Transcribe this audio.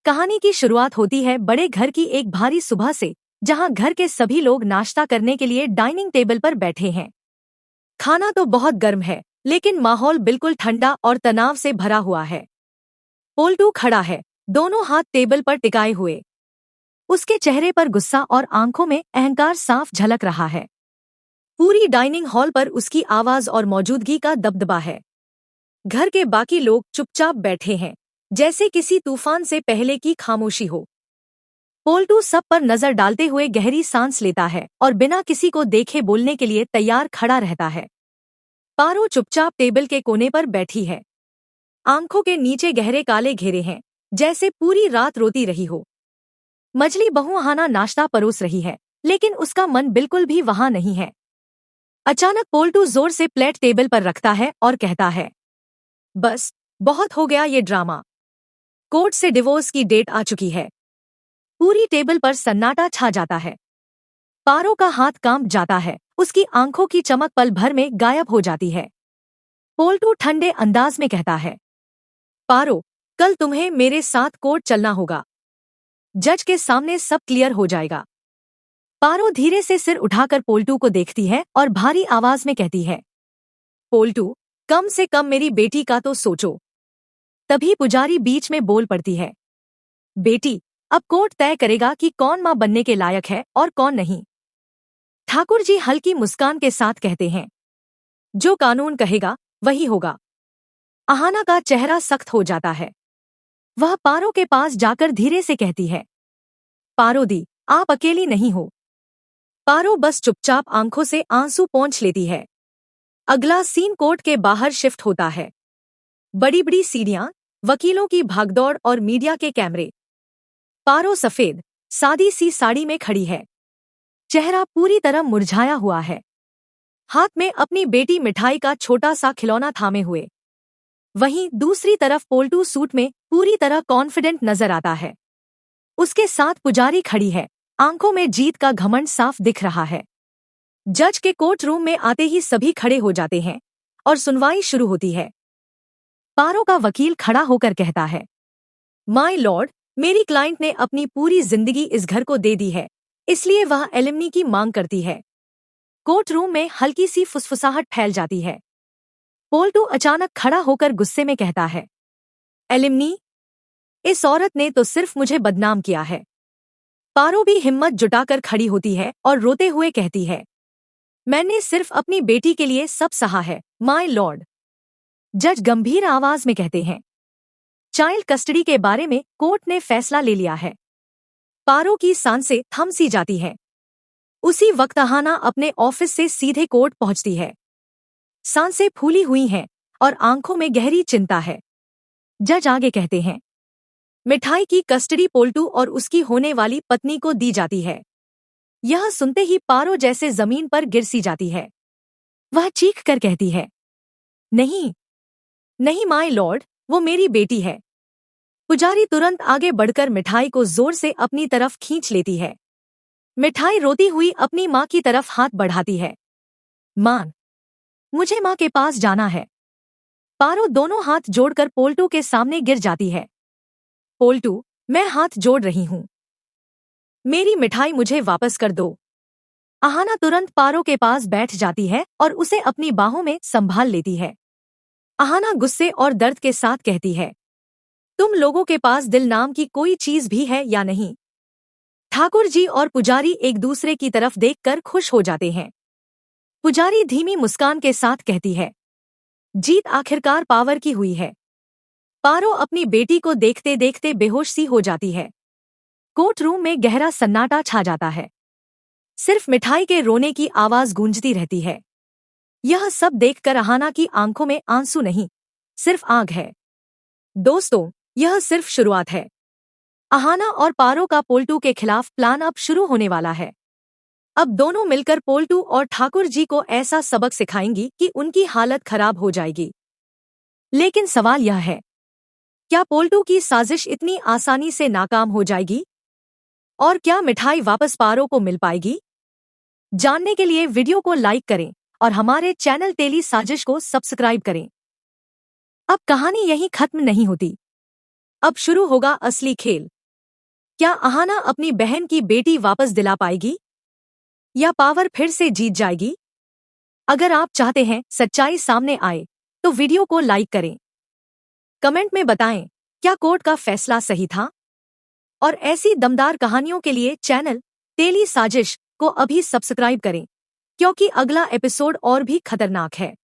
कहानी की शुरुआत होती है बड़े घर की एक भारी सुबह से, जहां घर के सभी लोग नाश्ता करने के लिए डाइनिंग टेबल पर बैठे हैं। खाना तो बहुत गर्म है, लेकिन माहौल बिल्कुल ठंडा और तनाव से भरा हुआ है। पोल्टू खड़ा है, दोनों हाथ टेबल पर टिकाए हुए। उसके चेहरे पर गुस्सा और आंखों में अहंकार साफ झलक रहा है। पूरी डाइनिंग हॉल पर उसकी आवाज और मौजूदगी का दबदबा है। घर के बाकी लोग चुपचाप बैठे हैं, जैसे किसी तूफान से पहले की खामोशी हो। पोल्टू सब पर नजर डालते हुए गहरी सांस लेता है और बिना किसी को देखे बोलने के लिए तैयार खड़ा रहता है। पारो चुपचाप टेबल के कोने पर बैठी है। आंखों के नीचे गहरे काले घेरे हैं, जैसे पूरी रात रोती रही हो। मछली बहू हाना नाश्ता परोस रही है, लेकिन उसका मन बिल्कुल भी वहां नहीं है। अचानक पोल्टू जोर से प्लेट टेबल पर रखता है और कहता है, बस, बहुत हो गया ये ड्रामा। कोर्ट से डिवोर्स की डेट आ चुकी है। पूरी टेबल पर सन्नाटा छा जाता है। पारो का हाथ कांप जाता है, उसकी आंखों की चमक पल भर में गायब हो जाती है। पोल्टू ठंडे अंदाज में कहता है, पारो, कल तुम्हें मेरे साथ कोर्ट चलना होगा। जज के सामने सब क्लियर हो जाएगा। पारो धीरे से सिर उठाकर पोल्टू को देखती है और भारी आवाज में कहती है, पोल्टू, कम से कम मेरी बेटी का तो सोचो। तभी पुजारी बीच में बोल पड़ती है, बेटी, अब कोर्ट तय करेगा कि कौन मां बनने के लायक है और कौन नहीं। ठाकुर जी हल्की मुस्कान के साथ कहते हैं, जो कानून कहेगा वही होगा। आहाना का चेहरा सख्त हो जाता है। वह पारो के पास जाकर धीरे से कहती है, पारो दी, आप अकेली नहीं हो। पारो बस चुपचाप आंखों से आंसू पोंछ लेती है। अगला सीन कोर्ट के बाहर शिफ्ट होता है। बड़ी बड़ी सीढ़ियां, वकीलों की भागदौड़ और मीडिया के कैमरे। पारो सफेद, सादी सी साड़ी में खड़ी है। चेहरा पूरी तरह मुरझाया हुआ है। हाथ में अपनी बेटी मिठाई का छोटा सा खिलौना थामे हुए। वहीं दूसरी तरफ पोल्टू सूट में पूरी तरह कॉन्फिडेंट नजर आता है। उसके साथ पुजारी खड़ी है, आंखों में जीत का घमंड साफ दिख रहा है। जज के कोर्ट रूम में आते ही सभी खड़े हो जाते हैं और सुनवाई शुरू होती है। पारो का वकील खड़ा होकर कहता है, माय लॉर्ड, मेरी क्लाइंट ने अपनी पूरी जिंदगी इस घर को दे दी है, इसलिए वह एलिमनी की मांग करती है। कोर्ट रूम में हल्की सी फुसफुसाहट फैल जाती है। पोल्टू अचानक खड़ा होकर गुस्से में कहता है, एलिमनी? इस औरत ने तो सिर्फ मुझे बदनाम किया है। पारो भी हिम्मत जुटाकर खड़ी होती है और रोते हुए कहती है, मैंने सिर्फ अपनी बेटी के लिए सब सहा है, माय लॉर्ड। जज गंभीर आवाज में कहते हैं, चाइल्ड कस्टडी के बारे में कोर्ट ने फैसला ले लिया है। पारो की सांसें थम सी जाती है। उसी वक्त आहाना अपने ऑफिस से सीधे कोर्ट पहुंचती है। सांसें फूली हुई हैं और आंखों में गहरी चिंता है। जज आगे कहते हैं, मिठाई की कस्टडी पोल्टू और उसकी होने वाली पत्नी को दी जाती है। यह सुनते ही पारो जैसे जमीन पर गिर सी जाती है। वह चीख कर कहती है, नहीं, नहीं माय लॉर्ड, वो मेरी बेटी है। पुजारी तुरंत आगे बढ़कर मिठाई को जोर से अपनी तरफ खींच लेती है। मिठाई रोती हुई अपनी माँ की तरफ हाथ बढ़ाती है। माँ, मुझे माँ के पास जाना है। पारो दोनों हाथ जोड़कर पोल्टू के सामने गिर जाती है। पोल्टू, मैं हाथ जोड़ रही हूँ। मेरी मिठाई मुझे वापस कर दो। आहाना तुरंत पारो के पास बैठ जाती है और उसे अपनी बाहों में संभाल लेती है। आहाना गुस्से और दर्द के साथ कहती है, तुम लोगों के पास दिल नाम की कोई चीज भी है या नहीं? ठाकुर जी और पुजारी एक दूसरे की तरफ देखकर खुश हो जाते हैं। पुजारी धीमी मुस्कान के साथ कहती है, जीत आखिरकार पावर की हुई है। पारो अपनी बेटी को देखते देखते बेहोश सी हो जाती है। कोर्ट रूम में गहरा सन्नाटा छा जाता है। सिर्फ मिठाई के रोने की आवाज गूंजती रहती है। यह सब देखकर आहाना की आंखों में आंसू नहीं, सिर्फ आग है। दोस्तों, यह सिर्फ शुरुआत है। आहाना और पारो का पोल्टू के खिलाफ प्लान अब शुरू होने वाला है। अब दोनों मिलकर पोल्टू और ठाकुर जी को ऐसा सबक सिखाएंगी कि उनकी हालत खराब हो जाएगी। लेकिन सवाल यह है, क्या पोल्टू की साजिश इतनी आसानी से नाकाम हो जाएगी? और क्या मिठाई वापस पारो को मिल पाएगी? जानने के लिए वीडियो को लाइक करें और हमारे चैनल टेली साजिश को सब्सक्राइब करें। अब कहानी यहीं खत्म नहीं होती। अब शुरू होगा असली खेल। क्या अहाना अपनी बहन की बेटी वापस दिला पाएगी या पावर फिर से जीत जाएगी? अगर आप चाहते हैं सच्चाई सामने आए तो वीडियो को लाइक करें। कमेंट में बताएं क्या कोर्ट का फैसला सही था। और ऐसी दमदार कहानियों के लिए चैनल तेली साजिश को अभी सब्सक्राइब करें, क्योंकि अगला एपिसोड और भी खतरनाक है।